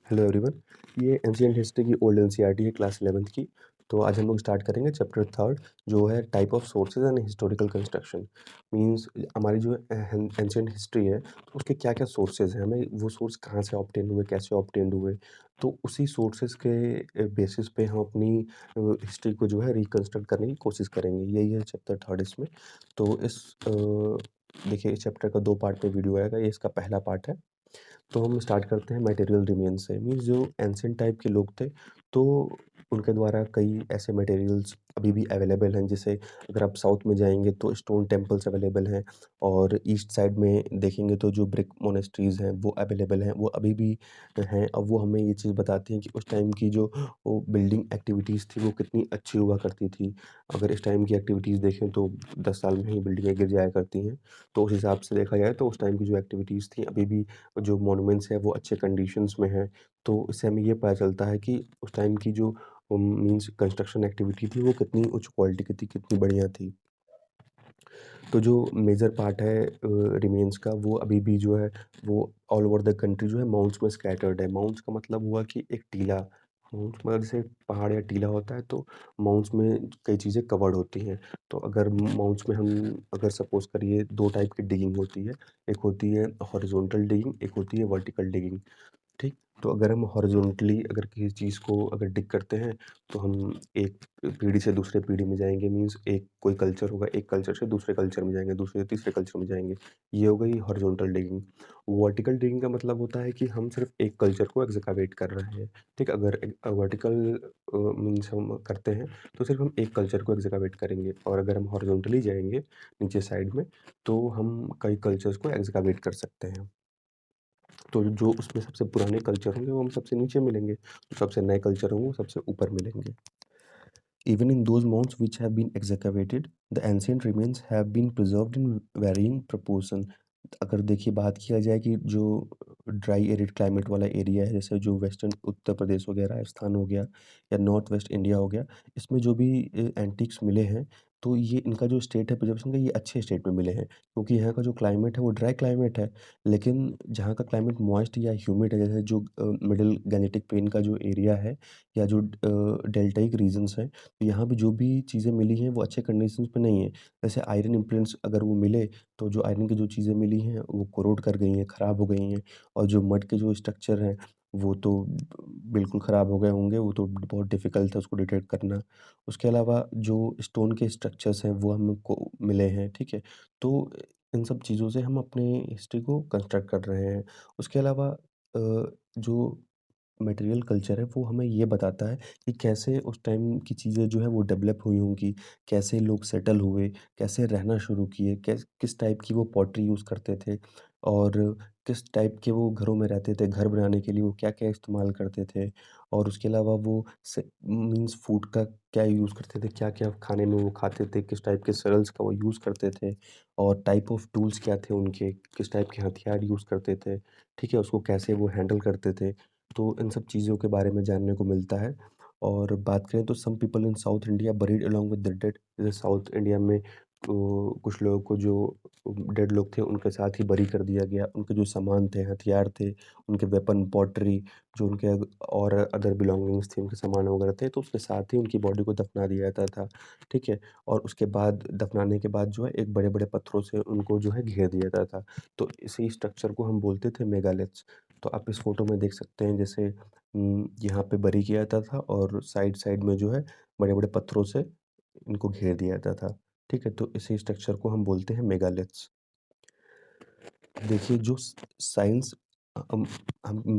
Hello everyone. ये ancient history की old NCERT है क्लास 11th की। तो आज हम लोग स्टार्ट करेंगे चैप्टर 3 जो है type of sources and historical construction. Means हमारी जो एंशिएंट हिस्ट्री है तो उसके क्या-क्या सोर्सेज हैं, हमें वो सोर्स कहाँ से ऑब्टेन हुए, कैसे ऑब्टेन्ड हुए। तो उसी सोर्सेज के बेसिस पे हम अपनी हिस्ट्री को जो है रिकंस्ट्रक्ट करने की कोशिश करेंगे। यही है चैप्टर 3 इसमें। तो देखिए इस चैप्टर का 2 पार्ट में वीडियो आएगा, ये इसका पहला पार्ट है। तो हम स्टार्ट करते हैं मटेरियल रिमेन्स से। मीन्स जो एंशिएंट टाइप के लोग थे, तो उनके द्वारा कई ऐसे मटेरियल्स अभी भी अवेलेबल हैं। जैसे अगर आप साउथ में जाएँगे तो स्टोन टेम्पल्स अवेलेबल हैं, और ईस्ट साइड में देखेंगे तो जो ब्रिक मोनेस्ट्रीज़ हैं वो अवेलेबल हैं, वो अभी भी हैं। और वो हमें ये चीज़ बताती हैं कि उस टाइम की जो वो बिल्डिंग एक्टिविटीज़ थी वो कितनी अच्छी हुआ करती थी। अगर इस टाइम की एक्टिविटीज़ देखें तो 10 साल में ही बिल्डिंगें गिर जाया करती हैं। तो उस हिसाब से देखा जाए तो उस टाइम की जो एक्टिविटीज़ थी अभी भी जो मॉन्यूमेंट्स है वो अच्छे कंडीशंस में हैं। तो इससे हमें ये पता चलता है कि उस टाइम की जो मीन्स कंस्ट्रक्शन एक्टिविटी थी वो कितनी उच्च क्वालिटी की थी, कितनी बढ़िया थी। तो जो मेजर पार्ट है रिमेन्स का, वो अभी भी जो है वो ऑल ओवर द कंट्री जो है माउंट्स में स्कैटर्ड है। माउंट्स का मतलब हुआ कि एक टीला, माउंट्स मतलब जैसे पहाड़ या टीला होता है, तो माउंट्स में कई चीज़ें कवर्ड होती हैं। तो अगर माउंट्स में हम अगर सपोज़ करिए 2 टाइप की डिगिंग होती है। एक होती है हॉरिज़ॉन्टल डिगिंग, एक होती है वर्टिकल डिगिंग। ठीक? तो अगर हम हॉरिज़ॉन्टली अगर किसी चीज़ को अगर डिग करते हैं, तो हम एक पीढ़ी से दूसरे पीढ़ी में जाएँगे। मीन्स एक कोई कल्चर होगा, एक कल्चर से दूसरे कल्चर में जाएँगे, दूसरे से तीसरे कल्चर में जाएँगे। ये हो गई हॉरिज़ॉन्टल डिगिंग। वर्टिकल डिगिंग का मतलब होता है कि हम सिर्फ़ एक कल्चर को एक्सकवेट कर रहे हैं। ठीक? अगर वर्टिकल मीन्स हम करते हैं, तो सिर्फ़ हम एक कल्चर को एक्सकवेट करेंगे, और अगर हम हॉरिज़ॉन्टली जाएँगे नीचे साइड में, तो हम कई कल्चर्स को एक्सकवेट कर सकते हैं। तो जो उसमें सबसे पुराने कल्चर होंगे वो हमें सबसे नीचे मिलेंगे, जो सबसे नए कल्चर होंगे वो सबसे ऊपर मिलेंगे। Even in those mounds which have been excavated, the ancient remains have been preserved in varying proportion. अगर देखिए बात किया जाए कि जो ड्राई एरिड क्लाइमेट वाला एरिया है, जैसे जो वेस्टर्न उत्तर प्रदेश हो गया, राजस्थान हो गया, या नॉर्थ वेस्ट इंडिया हो गया, इसमें जो भी एंटीक्स मिले हैं, तो ये इनका जो स्टेट है प्रिजर्वेशन का, ये अच्छे स्टेट में मिले हैं। क्योंकि यहाँ का जो क्लाइमेट है वो ड्राई क्लाइमेट है, लेकिन जहाँ का क्लाइमेट मॉइस्ट या ह्यूमिड है, जैसे जो मिडल गैलेक्टिक प्लेन का जो एरिया है, या जो डेल्टाइक रीजन्स हैं, तो यहाँ पे जो भी चीज़ें मिली हैं वो अच्छे कंडीशंस पे नहीं है। जैसे आयरन इम्प्रिंट्स अगर वो मिले, तो जो आयरन की जो चीज़ें मिली हैं वो कोरोड कर गई हैं, ख़राब हो गई हैं। और जो मड के जो स्ट्रक्चर हैं वो तो बिल्कुल ख़राब हो गए होंगे, वो तो बहुत डिफ़िकल्ट है उसको डिटेक्ट करना। उसके अलावा जो स्टोन के स्ट्रक्चर्स हैं वो हमको मिले हैं, ठीक है? तो इन सब चीज़ों से हम अपने हिस्ट्री को कंस्ट्रक्ट कर रहे हैं। उसके अलावा जो मटेरियल कल्चर है वो हमें ये बताता है कि कैसे उस टाइम की चीज़ें जो है वो डेवलप हुई होंगी, कैसे लोग सेटल हुए, कैसे रहना शुरू किए, किस टाइप की वो पॉटरी यूज़ करते थे, और किस टाइप के वो घरों में रहते थे। घर बनाने के लिए वो क्या-क्या इस्तेमाल करते थे, और उसके अलावा वो से मीन्स फूड का क्या यूज़ करते थे, क्या-क्या खाने में वो खाते थे, किस टाइप के सेरल्स का वो यूज़ करते थे, और टाइप ऑफ टूल्स क्या थे उनके, किस टाइप के हथियार यूज़ करते थे, ठीक है? उसको कैसे वो हैंडल करते थे। तो इन सब चीज़ों के बारे में जानने को मिलता है। और बात करें तो some people in South India buried along with the dead. जैसे साउथ इंडिया में कुछ लोगों को जो डेड लोग थे उनके साथ ही बरी कर दिया गया। उनके जो सामान थे, हथियार थे, उनके वेपन, पॉटरी, जो उनके और अदर बिलॉन्गिंग्स थी, उनके सामान वगैरह थे, तो उसके साथ ही उनकी बॉडी को दफना दिया जाता था, ठीक है? और उसके बाद दफनाने के बाद जो है एक बड़े-बड़े पत्थरों से उनको जो है घेर दिया जाता था। तो इसी स्ट्रक्चर को हम बोलते थे मेगालिथ्स। तो आप इस फ़ोटो में देख सकते हैं, जैसे यहाँ पे बरी किया जाता था, और साइड-साइड में जो है बड़े-बड़े पत्थरों से इनको घेर दिया जाता था। ठीक है? तो इसी स्ट्रक्चर को हम बोलते हैं मेगालिथ्स। देखिए जो साइंस हम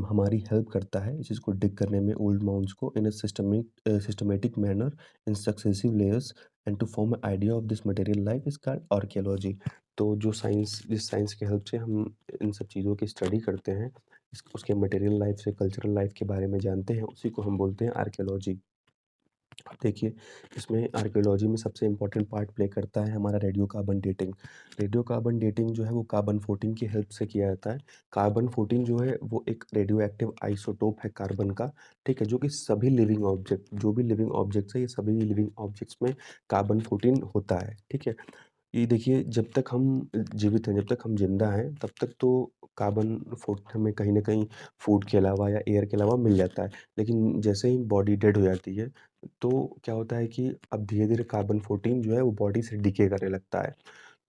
हमारी हेल्प करता है इस चीज़ को डिग करने में, ओल्ड माउंट्स को in a systematic manner in successive layers, and to form a idea of this material life is called archaeology. तो जो साइंस जिस साइंस की हेल्प से हम इन सब चीज़ों की स्टडी करते हैं, उसके मटेरियल लाइफ से कल्चरल लाइफ के बारे में जानते हैं, उसी को हम बोलते हैं आर्कियोलॉजी। अब देखिए, इसमें आर्कियोलॉजी में सबसे इम्पोर्टेंट पार्ट प्ले करता है हमारा radio carbon dating. Radio carbon dating जो है वो कार्बन 14 की हेल्प से किया जाता है। कार्बन 14 जो है वो एक रेडियो एक्टिव आइसोटोप है कार्बन का, ठीक है? जो कि सभी लिविंग ऑब्जेक्ट, जो भी लिविंग ऑब्जेक्ट्स हैं, ये सभी लिविंग ऑब्जेक्ट्स में कार्बन 14 होता है, ठीक है? ये देखिए जब तक हम जीवित हैं, जब तक हम ज़िंदा हैं, तब तक तो कार्बन फुट हमें कहीं न कहीं फूड के अलावा या एयर के अलावा मिल जाता है। लेकिन जैसे ही बॉडी डेड हो जाती है, तो क्या होता है कि अब धीरे-धीरे कार्बन 14 जो है वो बॉडी से डिके करने लगता है।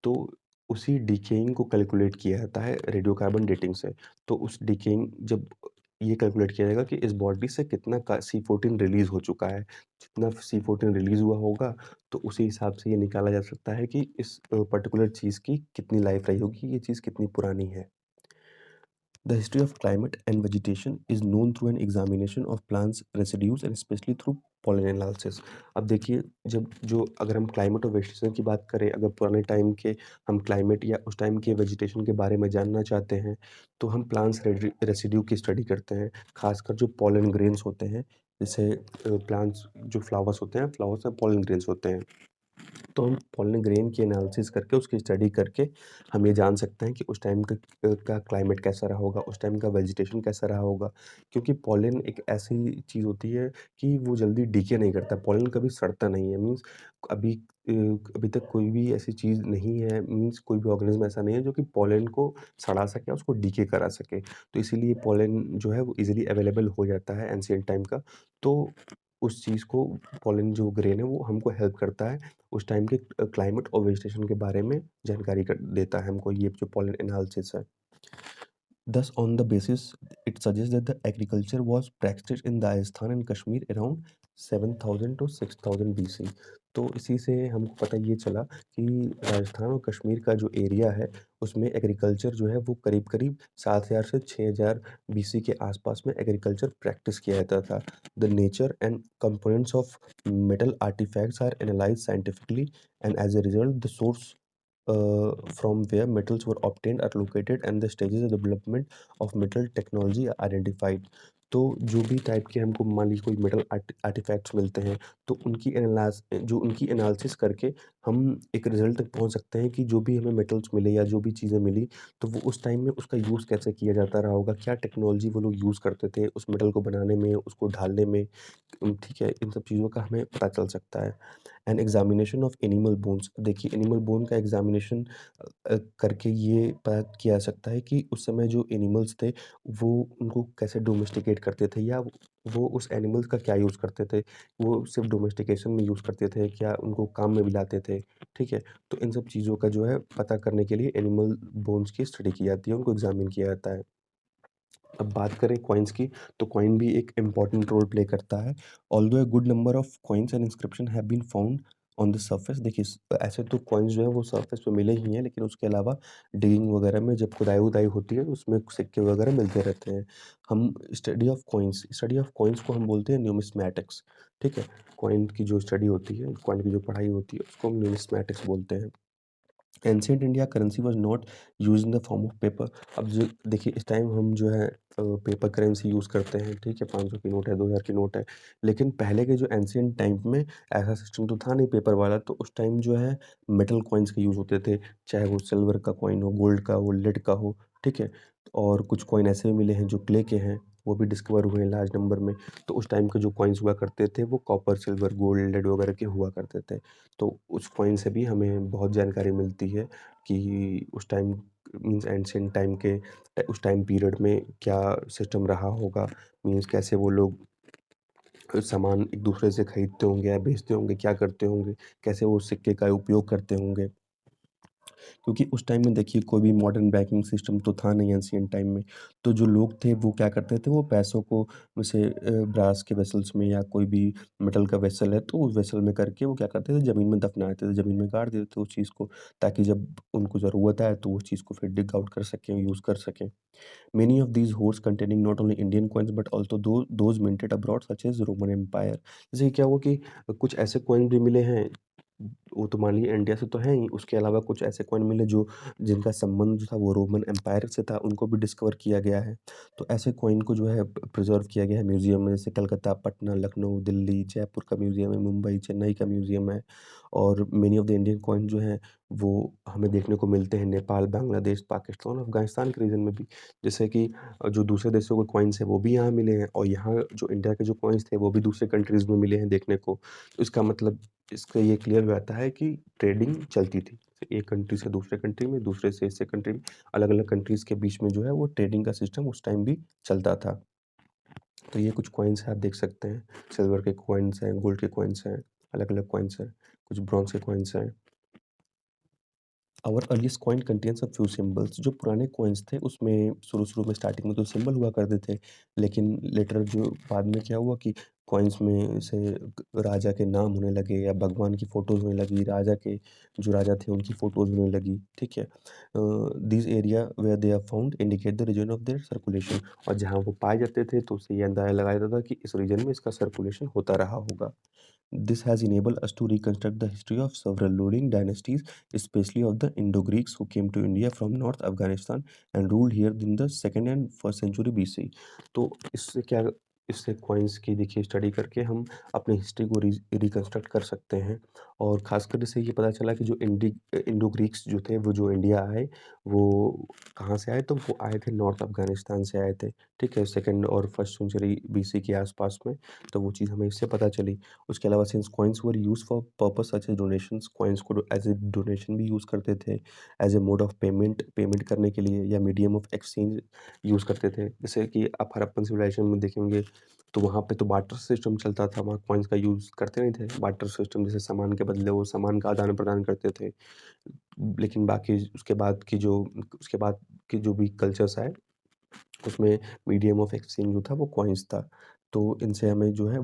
तो उसी डिकेइंग को कैलकुलेट किया जाता है रेडियोकार्बन डेटिंग से। तो उस डिकेइंग जब ये कैलकुलेट किया जाएगा कि इस बॉडी से कितना का C14 रिलीज़ हो चुका है। जितना C14 रिलीज़ हुआ होगा, तो उसी हिसाब से ये निकाला जा सकता है कि इस पर्टिकुलर चीज़ की कितनी लाइफ़ रही होगी, ये चीज़ कितनी पुरानी है। The history of climate and vegetation is known through an examination of plants residues and especially through pollen analysis. अब देखिए जब जो अगर हम क्लाइमेट और वेजिटेशन की बात करें, अगर पुराने टाइम के हम क्लाइमेट या उस टाइम के वेजिटेशन के बारे में जानना चाहते हैं, तो हम प्लांट्स रेसिड्यू की स्टडी करते हैं। खासकर जो पॉलन ग्रेन्स होते हैं, जैसे प्लांट्स जो फ्लावर्स होते हैं, फ्लावर्स में पॉलन ग्रेन्स होते हैं। तो हम पॉलन ग्रेन की एनालिसिस करके, उसकी स्टडी करके हम ये जान सकते हैं कि उस टाइम का क्लाइमेट कैसा रहा होगा, उस टाइम का वेजिटेशन कैसा रहा होगा। क्योंकि पॉलन एक ऐसी चीज़ होती है कि वो जल्दी डीके नहीं करता, पॉलन कभी सड़ता नहीं है। मीन्स अभी अभी तक कोई भी ऐसी चीज़ नहीं है, मीन्स कोई भी ऑर्गेनिज़्म ऐसा नहीं है जो कि पॉलन को सड़ा सके, उसको डीके करा सके। तो इसीलिए पॉलन जो है वो ईज़िली अवेलेबल हो जाता है एंशिएंट टाइम का। तो उस चीज़ को पॉलन जो ग्रेन है वो हमको हेल्प करता है उस टाइम के क्लाइमेट और वेजिटेशन के बारे में जानकारी कर देता है हमको, ये जो पॉलन एनालिसिस है। Thus, on the basis, it suggests that the agriculture was practiced in Rajasthan and Kashmir around 7000 to 6000 BC। तो इसी से हमको पता ये चला कि राजस्थान और कश्मीर का जो एरिया है, उसमें एग्रीकल्चर जो है वो करीब-करीब 7000 से 6000 BC के आसपास में एग्रीकल्चर प्रैक्टिस किया जाता था। The nature and components of metal artefacts are analysed scientifically and as a result the source from where metals were obtained are located and the stages of development of metal technology are identified। तो जो भी type के हमको मान लीजिए कोई metal artefacts मिलते हैं, तो उनकी एनालिसिस करके हम एक रिजल्ट तक पहुँच सकते हैं कि जो भी हमें मेटल्स मिले या जो भी चीज़ें मिली, तो वो उस टाइम में उसका यूज़ कैसे किया जाता रहा होगा, क्या टेक्नोलॉजी वो लोग यूज़ करते थे उस मेटल को बनाने में, उसको ढालने में। ठीक है, इन सब चीज़ों का हमें पता चल सकता है। And examination of animal bones, देखिए एनिमल बोन का एग्ज़ामिनेशन करके ये पता किया जा सकता है कि उस समय जो एनिमल्स थे, वो उनको कैसे डोमेस्टिकेट करते थे या वो उस एनिमल्स का क्या यूज़ करते थे। वो सिर्फ़ डोमेस्टिकेशन में यूज़ करते थे, क्या उनको काम में भी लाते थे, ठीक है? तो इन सब चीज़ों का जो है पता करने के लिए एनिमल बोन्स की स्टडी की जाती है, उनको एग्ज़ामिन किया जाता है। अब बात करें कॉइन्स की, तो कॉइन भी एक इम्पोर्टेंट रोल प्ले करता है। Although a good number of coins and inscription have been found on the surface. देखिए ऐसे तो कॉइन्स जो है वो सरफेस पे मिले ही हैं, लेकिन उसके अलावा डिगिंग वगैरह में जब खुदाई-वुदाई होती है, तो उसमें सिक्के वगैरह मिलते रहते हैं। हम स्टडी ऑफ कॉइन्स को हम बोलते हैं न्यूमिस्मैटिक्स, ठीक है? कॉइन की जो स्टडी होती है, कॉइन की जो पढ़ाई होती है, उसको हम न्यूमिस्मैटिक्स बोलते हैं। Ancient India currency was not used in the form of paper. अब जो देखिए इस टाइम हम जो है पेपर करेंसी यूज़ करते हैं, ठीक है? 500 की नोट है, 2000 की नोट है। लेकिन पहले के जो एंशिएंट टाइम में ऐसा सिस्टम तो था नहीं पेपर वाला, तो उस टाइम जो है मेटल कॉइन्स के यूज़ होते थे, चाहे वो सिल्वर का कॉइन हो, गोल्ड का हो, लेड का हो, ठीक है? और कुछ कॉइन ऐसे भी मिले हैं जो क्ले के हैं, वो भी डिस्कवर हुए हैं लार्ज नंबर में। तो उस टाइम के जो कॉइन्स हुआ करते थे, वो कॉपर, सिल्वर, गोल्ड, लेड वगैरह के हुआ करते थे। तो उस कॉइन से भी हमें बहुत जानकारी मिलती है कि उस टाइम मीन्स एंशिएंट टाइम के उस टाइम पीरियड में क्या सिस्टम रहा होगा, मीन्स कैसे वो लोग सामान एक दूसरे से खरीदते होंगे या बेचते होंगे, क्या करते होंगे, कैसे वो सिक्के का उपयोग करते होंगे। क्योंकि उस टाइम में देखिए कोई भी मॉडर्न बैंकिंग सिस्टम तो था नहीं एंशिएंट टाइम में। तो जो लोग थे वो क्या करते थे, वो पैसों को जैसे ब्रास के वेसल्स में या कोई भी मेटल का वेसल है तो उस वेसल में करके वो क्या करते थे, ज़मीन में दफना देते थे, ज़मीन में गाड़ देते थे उस चीज़ को, ताकि जब उनको ज़रूरत आए तो उस चीज़ को फिर डिग आउट कर सकें, यूज़ कर सकें। Many of these hoards containing not only Indian coins but also those minted abroad such as Roman Empire। जैसे क्या हुआ कि कुछ ऐसे कॉइन भी मिले हैं, वो तो मान लीजिए इंडिया से तो हैं ही, उसके अलावा कुछ ऐसे कॉइन मिले जो जिनका संबंध जो था वो रोमन एम्पायर से था, उनको भी डिस्कवर किया गया है। तो ऐसे कॉइन को जो है प्रिज़र्व किया गया है म्यूज़ियम में, जैसे कलकत्ता, पटना, लखनऊ, दिल्ली, जयपुर का म्यूज़ियम है, मुंबई, चेन्नई का म्यूज़ियम है। और many of the Indian coin जो हैं, वो हमें देखने को मिलते हैं नेपाल, बांग्लादेश, पाकिस्तान, अफ़गानिस्तान के रीजन में भी। जैसे कि जो दूसरे देशों के कॉइन्स हैं वो भी यहाँ मिले हैं और यहाँ जो इंडिया के जो कॉइन्स थे वो भी दूसरे कंट्रीज़ में मिले हैं देखने को। तो इसका मतलब इसका ये क्लियर हो जाता है कि ट्रेडिंग चलती थी। एक कंट्री से दूसरे कंट्री में, दूसरे से इससे कंट्री में, अलग-अलग कंट्रीज़ के बीच में जो है वो ट्रेडिंग का सिस्टम उस टाइम भी चलता था। तो ये कुछ कॉइन्स हैं आप देख सकते हैं, सिल्वर के कॉइन्स हैं, गोल्ड के कॉइन्स हैं, अलग-अलग कॉइन्स हैं, कुछ ब्रॉन्ज़ के कॉइन्स हैं। Our earliest coin contains a few symbols जो पुराने कॉइन्स थे उसमें शुरू-शुरू में स्टार्टिंग में तो सिंबल हुआ करते थे, लेकिन लेटर जो बाद में क्या हुआ कि कॉइन्स में से राजा के नाम होने लगे या भगवान की फ़ोटोज़ होने लगी, राजा के जो राजा थे उनकी फ़ोटोज़ होने लगी, ठीक है? These area where they are found indicate the region of their circulation और जहाँ वो पाए जाते थे तो उससे ये अंदाज़ा लगाया जाता था कि इस रीजन में इसका सर्कुलेशन होता रहा होगा। This has enabled us to reconstruct the history of several ruling dynasties, especially of the Indo-Greeks who came to India from North Afghanistan and ruled here in the 2nd and 1st century BC. तो इससे coins की देखिए study करके हम अपनी history को reconstruct कर सकते हैं और ख़ासकर इससे ये पता चला कि जो इंडो ग्रीक्स जो थे वो जो इंडिया आए वो कहाँ से आए तो वो आए थे नॉर्थ अफ़गानिस्तान से आए थे, ठीक है? 2nd और 1st सेंचुरी बीसी के आस-पास में, तो वो चीज़ हमें इससे पता चली। उसके अलावा since coins were used for purpose such as donations coins को एज़ ए डोनेशन भी यूज़ करते थे, as a mode of payment करने के लिए या मीडियम ऑफ एक्सचेंज यूज़ करते थे। जैसे कि आप हड़प्पन सिविलाइजेशन में देखेंगे, तो वहाँ पे तो बार्टर सिस्टम चलता था, वहाँ कॉइन्स का यूज़ करते नहीं थे। बार्टर सिस्टम जैसे सामान के बदले वो सामान का आदान-प्रदान करते थे। लेकिन बाकी उसके बाद के जो भी कल्चर्स आए उसमें मीडियम ऑफ एक्सचेंज जो था वो कॉइन्स था। तो इनसे हमें जो है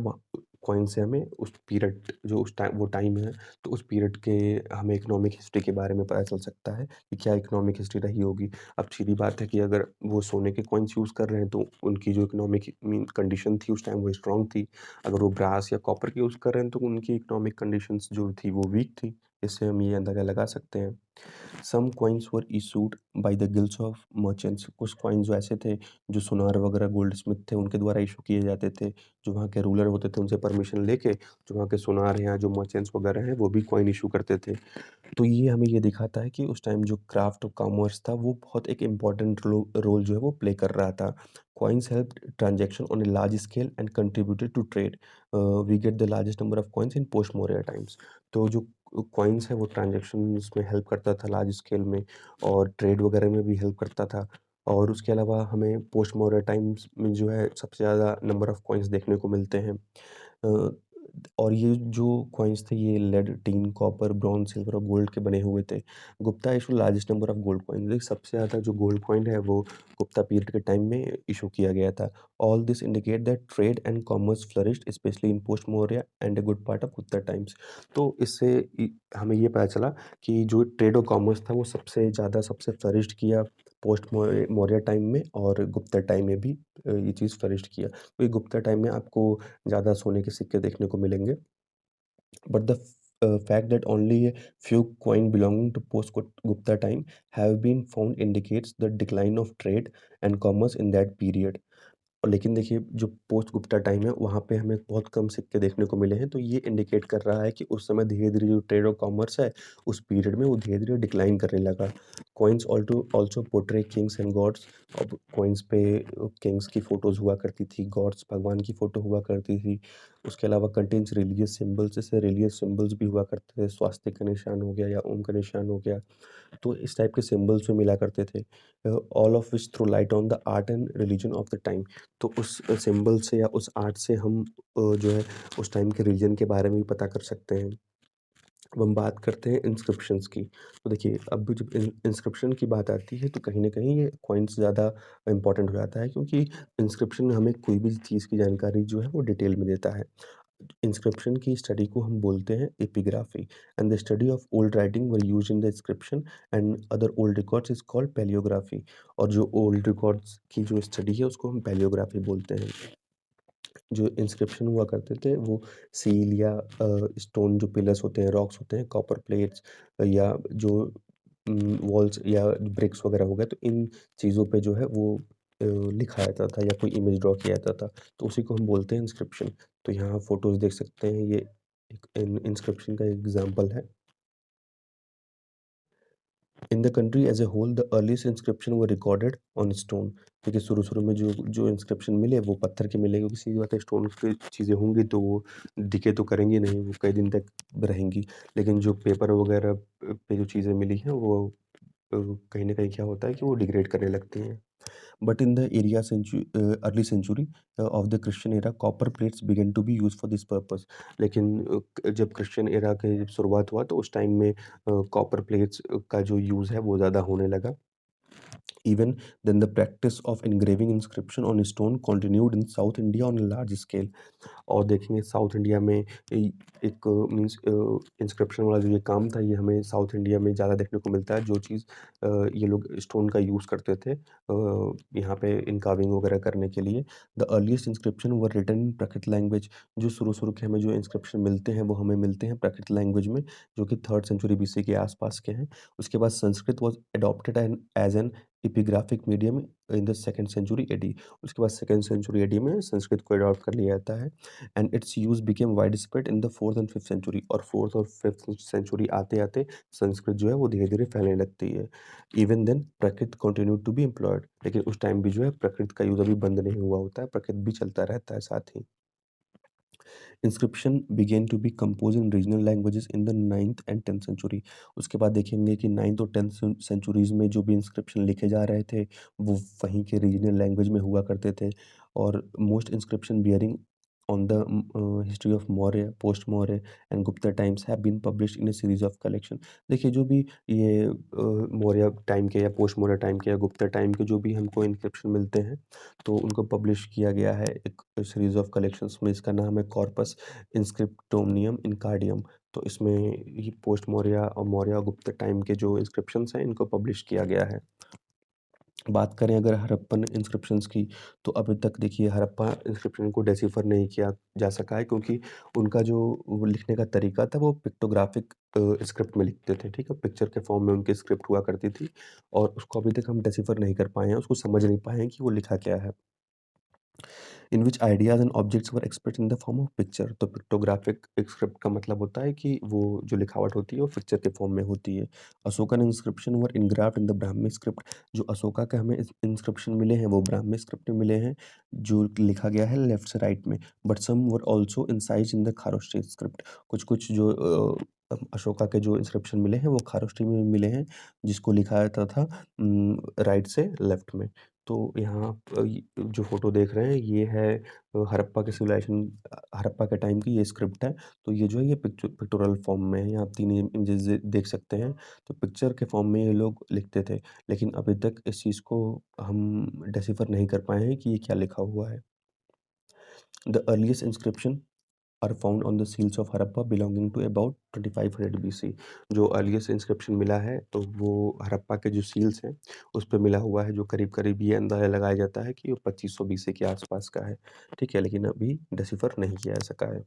कॉइन से हमें उस पीरियड जो उस टाइम वो टाइम है, तो उस पीरियड के हमें इकोनॉमिक हिस्ट्री के बारे में पता चल सकता है कि क्या इकोनॉमिक हिस्ट्री रही होगी। अब सीधी बात है कि अगर वो सोने के कॉइन्स यूज़ कर रहे हैं तो उनकी जो इकोनॉमिक मीन कंडीशन थी उस टाइम वो स्ट्रॉन्ग थी। अगर वो ब्रास या कॉपर के यूज़ कर रहे हैं तो उनकी इकोनॉमिक कंडीशंस जो थी वो वीक थी। इससे हम ये अंदाज़ा लगा सकते हैं। Some coins were issued by the guilds of merchants कुछ कॉइन्स जो ऐसे थे, जो सुनार वगैरह गोल्डस्मिथ थे, उनके द्वारा इश्यू किए जाते थे। जो वहाँ के रूलर होते थे, उनसे परमिशन लेके, जो वहाँ के सुनार हैं या जो मर्चेंट्स वगैरह हैं, वो भी कॉइन इश्यू करते थे। तो ये हमें ये दिखाता है कि उस टाइम जो क्राफ्ट ऑफ कॉमर्स था, वो बहुत एक इम्पोर्टेंट रोल जो है वो प्ले कर रहा था। Coins helped transaction on a large scale and contributed to trade. We get the largest number of coins in post Maurya times. तो जो कॉइन्स है वो ट्रांज़ैक्शंस में हेल्प करता था लार्ज स्केल में और ट्रेड वगैरह में भी हेल्प करता था। और उसके अलावा हमें पोस्ट मौर्य टाइम्स में जो है सबसे ज़्यादा नंबर ऑफ कॉइन्स देखने को मिलते हैं। अ, और ये जो कॉइन्स थे ये lead, tin, copper, bronze, silver और गोल्ड के बने हुए थे। Gupta issue largest number of gold coin देखिए सबसे ज़्यादा जो गोल्ड कॉइन है वो गुप्ता पीरियड के टाइम में इश्यू किया गया था। All this indicate that trade and commerce flourished specially in post Maurya and a good part of Gupta times. तो इससे हमें ये पता चला कि जो ट्रेड और कॉमर्स था वो सबसे ज़्यादा सबसे फ्लरिश्ड किया पोस्ट मौर्य मौर्य टाइम में और गुप्ता टाइम में भी ये चीज़ फ्लरिश्ड किया। तो ये गुप्ता टाइम में आपको ज़्यादा सोने के सिक्के देखने को मिलेंगे। But the fact that only a few coins belonging to post-Gupta time have been found indicates the decline of trade and commerce in that period. और लेकिन देखिए जो पोस्ट गुप्ता टाइम है वहाँ पे हमें बहुत कम सिक्के देखने को मिले हैं, तो ये इंडिकेट कर रहा है कि उस समय धीरे-धीरे जो ट्रेड और कॉमर्स है, उस पीरियड में वो धीरे-धीरे डिक्लाइन करने लगा। Coins also portray kings and gods. अब कॉइन्स पे किंग्स की फ़ोटोज़ हुआ करती थी, गॉड्स भगवान की फ़ोटो हुआ करती थी। उसके अलावा कंटेन्स रिलीजियस सिंबल्स जैसे रिलीजियस सिंबल्स भी हुआ करते थे, स्वास्तिक का निशान हो गया या ओम का निशान हो गया। तो इस टाइप के सिंबल्स भी मिला करते थे। All of which throw light on the art and religion of the time. तो उस सिंबल से या उस आर्ट से हम जो है उस टाइम के रिलीजन के बारे में भी पता कर सकते हैं। अब हम बात करते हैं इंस्क्रिप्शंस की। तो देखिए अब जब इंस्क्रिप्शन की बात आती है तो कहीं न कहीं ये कॉइन्स ज़्यादा इम्पोर्टेंट हो जाता है क्योंकि इंस्क्रिप्शन हमें कोई भी चीज़ की जानकारी जो है वो डिटेल में देता है। इंस्क्रिप्शन की स्टडी को हम बोलते हैं epigraphy and the study of old writing were used in the inscription and other old records is called palaeography. और जो ओल्ड रिकॉर्ड्स की जो स्टडी है उसको हम पैलियोग्राफी बोलते हैं। जो इंस्क्रिप्शन हुआ करते थे वो सील या स्टोन जो पिलर्स होते हैं, रॉक्स होते हैं, कॉपर प्लेट्स या जो वॉल्स या ब्रिक्स वगैरह हो गए तो इन चीज़ों पे जो है वो लिखा जाता था या कोई इमेज ड्रॉ किया जाता था, तो उसी को हम बोलते हैं इंस्क्रिप्शन। तो यहाँ आप फ़ोटोज़ देख सकते हैं ये एक इंस्क्रिप्शन का एग्ज़ाम्पल है। In the country as a whole the earliest inscription were recorded on stone. देखिए शुरू-शुरू में जो जो इंस्क्रिप्शन मिले वो पत्थर के मिले, क्योंकि सीधी बात है स्टोन की चीज़ें होंगी तो वो डिके तो करेंगी नहीं, वो कई दिन तक रहेंगी। लेकिन जो पेपर वगैरह पे जो चीज़ें मिली हैं वो कहीं न कहीं क्या होता है कि वो डिग्रेड करने लगती हैं। But in the early century of the Christian era, copper plates began to be used for this purpose. लेकिन जब क्रिश्चियन एरा के जब शुरुआत हुआ तो उस टाइम में कॉपर प्लेट्स का जो यूज़ है वो ज़्यादा होने लगा। Even then, the practice of engraving inscription on stone continued in South India on a large scale. और देखेंगे साउथ इंडिया में एक मीन्स इंस्क्रिप्शन वाला जो ये काम था ये हमें साउथ इंडिया में ज़्यादा देखने को मिलता है। जो चीज़ ये लोग स्टोन का यूज़ करते थे यहाँ पे इनकाविंग वगैरह करने के लिए। The earliest inscription were written in Prakrit language. जो शुरू-शुरू के हमें जो इंस्क्रिप्शन मिलते हैं वो हमें मिलते हैं प्राकृत लैंग्वेज में, जो कि 3rd सेंचुरी बीसी के आस-पास के हैं। उसके बाद Sanskrit was adopted as an epigraphic medium in the 2nd century AD. उसके बाद 2nd सेंचुरी एडी में संस्कृत को अडॉप्ट कर लिया जाता है। And its use became widespread in the 4th and 5th century. और 4th और 5th सेंचुरी आते-आते संस्कृत जो है वो धीरे-धीरे फैलने लगती है। Even then Prakrit continued to be employed. लेकिन उस टाइम भी जो है प्राकृत का यूज़ अभी बंद नहीं हुआ होता है, प्राकृत भी चलता रहता है साथ ही। Inscription begin to be compose in regional languages in the 9th and 10th century. उसके बाद देखेंगे कि 9th और 10th सेंचुरीज़ में जो भी इंस्क्रिप्शन लिखे जा रहे थे, वो वहीं के रीजनल लैंग्वेज में हुआ करते थे। और most inscription bearing on the history of Maurya, post Maurya and Gupta times have been published in a series of collection. देखिए जो भी ये मौर्य टाइम के या पोस्ट मौर्य टाइम के या गुप्ता टाइम के जो भी हमको इंस्क्रिप्शन मिलते हैं, तो उनको पब्लिश किया गया है एक सीरीज़ ऑफ कलेक्शंस में। इसका नाम है कॉर्पस इंस्क्रिप्टोनियम इनकार्डियम। तो इसमें ये पोस्ट मौर्य और मौर्य और गुप्ता टाइम के जो इंस्क्रिप्शंस हैं इनको पब्लिश किया गया है। बात करें अगर हड़प्पन इंस्क्रिप्शंस की, तो अभी तक देखिए हड़प्पा इंस्क्रिप्शन को डेसिफर नहीं किया जा सका है, क्योंकि उनका जो वो लिखने का तरीका था वो पिक्टोग्राफिक स्क्रिप्ट में लिखते थे, ठीक है? पिक्चर के फॉर्म में उनकी स्क्रिप्ट हुआ करती थी और उसको अभी तक हम डेसिफर नहीं कर पाए हैं, उसको समझ नहीं पाए हैं कि वो लिखा क्या है। In which ideas and objects were expressed in the form of picture. तो पिक्टोग्राफिक स्क्रिप्ट का मतलब होता है कि वो जो लिखावट होती है वो पिक्चर के फॉर्म में होती है। Ashokan inscription were engraved in the Brahmi script. जो अशोका के हमें इंस्क्रिप्शन मिले हैं वो ब्राह्मी स्क्रिप्ट में मिले हैं, जो लिखा गया है लेफ्ट से राइट में। But some were also incised in the Kharoshthi script. कुछ-कुछ जो अशोका के जो इंस्क्रिप्शन मिले हैं वो खारोष्ठी में मिले हैं, जिसको लिखा जाता था राइट से लेफ्ट में। तो यहाँ ये जो फ़ोटो देख रहे हैं ये है हड़प्पा के सिविलाइज़ेशन हड़प्पा के टाइम की ये स्क्रिप्ट है। तो ये जो है ये पिक्टोरियल फ़ॉर्म में है, यहाँ आप 3 इमेजेस देख सकते हैं। तो पिक्चर के फ़ॉर्म में ये लोग लिखते थे, लेकिन अभी तक इस चीज़ को हम डिसिफ़र नहीं कर पाए हैं कि ये क्या लिखा हुआ है। The earliest inscription are found on the seals of Harappa belonging to about 2500 BC. जो अर्लीस्ट इंस्क्रिप्शन मिला है तो वो हड़प्पा के जो सील्स हैं उस पे मिला हुआ है, जो करीब-करीब ये अंदाज़ा लगाया जाता है कि वो 2500 बीसी के आस-पास का है। ठीक है? लेकिन अभी डिसिफ़र नहीं किया जा सका है।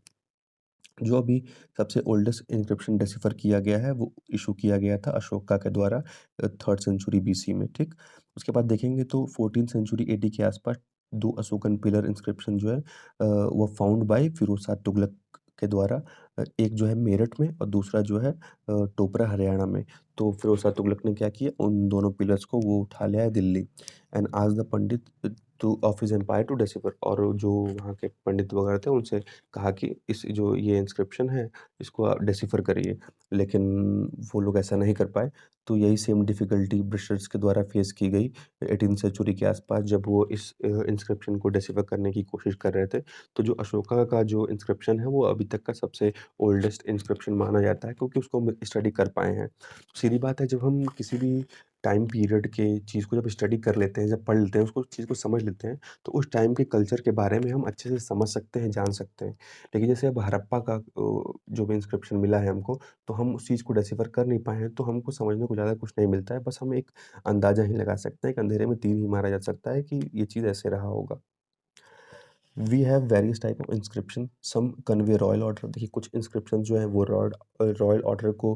जो अभी सबसे ओल्डेस्ट एन्क्रिप्शन डिसिफर किया गया है, वो इश्यू किया गया था अशोका के द्वारा 3rd सेंचुरी बीसी में, ठीक? उसके बाद देखेंगे तो 14th सेंचुरी एडी के आसपास 2 अशोकन पिलर इंस्क्रिप्शन जो है वो फाउंड बाय फिरोज़ शाह तुगलक के द्वारा। एक जो है मेरठ में और दूसरा जो है टोपरा हरियाणा में। तो फिरोज़ शाह तुगलक ने क्या किया, उन दोनों पिलर्स को वो उठा ले आए Delhi and asked the pandit two of his empire to decipher. और जो वहाँ के पंडित वगैरह थे उनसे कहा कि इस जो ये इंस्क्रिप्शन है इसको आप डिसिफर करिए, लेकिन वो लोग ऐसा नहीं कर पाए। तो यही सेम डिफ़िकल्टी ब्रिटिशर्स के द्वारा फेस की गई 18th सेंचुरी के आसपास, जब वो इस इंस्क्रिप्शन को डिसिफर करने की कोशिश कर रहे थे। तो जो अशोका का जो इंस्क्रिप्शन है वो अभी तक का सबसे ओल्डेस्ट इंस्क्रिप्शन माना जाता है, क्योंकि उसको हम स्टडी कर पाए हैं। सीधी बात है, जब हम किसी भी टाइम पीरियड के चीज़ को जब स्टडी कर लेते हैं, जब पढ़ लेते हैं, उसको चीज़ को समझ लेते हैं, तो उस टाइम के कल्चर के बारे में हम अच्छे से समझ सकते हैं, जान सकते हैं। लेकिन जैसे अब हड़प्पा का जो भी इंस्क्रिप्शन मिला है हमको, तो हम उस चीज़ को डिसिफर कर नहीं पाए हैं, तो हमको समझने को ज़्यादा कुछ नहीं मिलता है। बस हम एक अंदाज़ा ही लगा सकते हैं, एक अंधेरे में तीर ही मारा जा सकता है कि ये चीज़ ऐसे रहा होगा। We have various type of inscription, some convey royal order. देखिए कुछ इंस्क्रिप्शन जो है वो रॉयल ऑर्डर को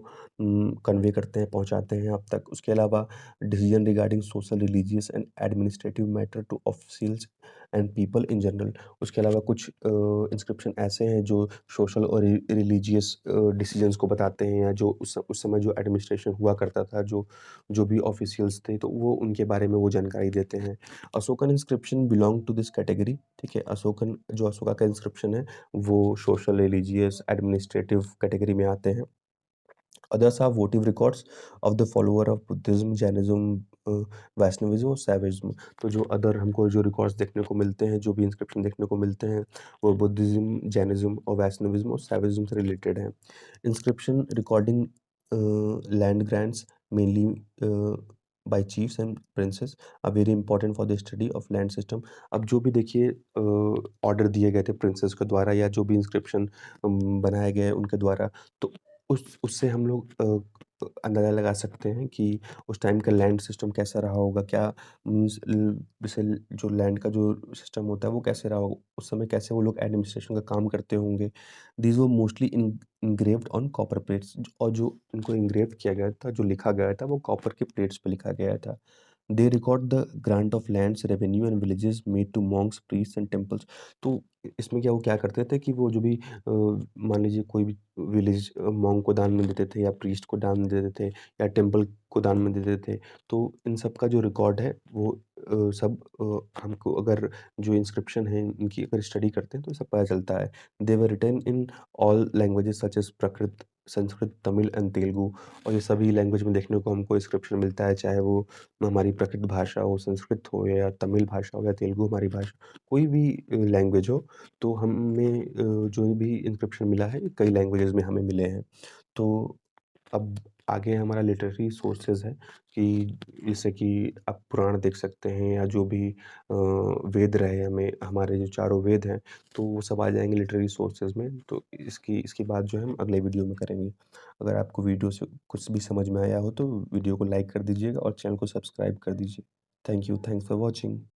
कन्वे करते हैं, पहुँचाते हैं आप तक। उसके अलावा decision regarding social, religious and administrative matter to officials and people in general. उसके अलावा कुछ इंस्क्रिप्शन ऐसे हैं जो सोशल और रिलीजियस डिसीजंस को बताते हैं, या जो उस समय जो एडमिनिस्ट्रेशन हुआ करता था, जो जो भी ऑफिशियल्स थे, तो वो उनके बारे में वो जानकारी देते हैं। Ashokan inscription belong to this category, ठीक है? अशोकन जो अशोका का इंस्क्रिप्शन है, वो सोशल, रिलीजियस, एडमिनिस्ट्रेटिव कैटेगरी में आते हैं। Others are votive records of the follower of Buddhism, Jainism, Vaishnavism और शैविज़्म। तो जो अदर हमको जो रिकॉर्ड्स देखने को मिलते हैं, जो भी इंस्क्रिप्शन देखने को मिलते हैं, वो बुद्धिज़्म, जैनिज़्म और वैष्णविज़्म और शैविज़्म से रिलेटेड हैं। Inscription recording land grants mainly by chiefs and princes are very important for the study of land system. अब जो भी देखिए ऑर्डर दिए गए थे प्रिंसेस के द्वारा, या जो भी इंस्क्रिप्शन बनाए गए उनके द्वारा, तो उससे हम लोग अंदाज़ा लगा सकते हैं कि उस टाइम का लैंड सिस्टम कैसा रहा होगा, क्या मीन्स जैसे जो लैंड का जो सिस्टम होता है वो कैसे रहा होगा, उस समय कैसे वो लोग एडमिनिस्ट्रेशन का काम करते होंगे। These were mostly engraved on copper plates, और जो इनको इंग्रेव किया गया था, जो लिखा गया था, वो कॉपर के प्लेट्स पे लिखा गया था। They record the grant of lands, revenue and villages made to monks, priests and temples. तो इसमें क्या वो क्या करते थे कि वो जो भी मान लीजिए कोई भी विलेज मॉन्क को दान में देते थे, या प्रीस्ट को दान में देते थे, या टेम्पल को दान में देते थे। तो इन सब का जो रिकॉर्ड है वो सब हमको अगर जो इंस्क्रिप्शन है इनकी अगर स्टडी करते हैं तो सब पता चलता है। They were written in all languages such as Prakrit, Sanskrit, Tamil and Telugu. और ये सभी लैंग्वेज में देखने को हमको इंस्क्रिप्शन मिलता है, चाहे वो हमारी प्राकृत भाषा हो, संस्कृत हो, या तमिल भाषा हो, या तेलुगु हमारी भाषा, कोई भी लैंग्वेज हो। तो हमें जो भी इंस्क्रिप्शन मिला है, कई लैंग्वेजेज़ में हमें मिले हैं। तो अब आगे हमारा लिटरेरी सोर्सेज़ है कि जैसे कि आप पुराण देख सकते हैं, या जो भी वेद रहे हमें, हमारे जो चारों वेद हैं, तो वो सब आ जाएँगे लिटरेरी सोर्सेज़ में। तो इसकी बात जो है हम अगले वीडियो में करेंगे। अगर आपको वीडियो से कुछ भी समझ में आया हो तो वीडियो को लाइक कर दीजिएगा और चैनल को सब्सक्राइब कर दीजिए। Thank you, thanks for watching.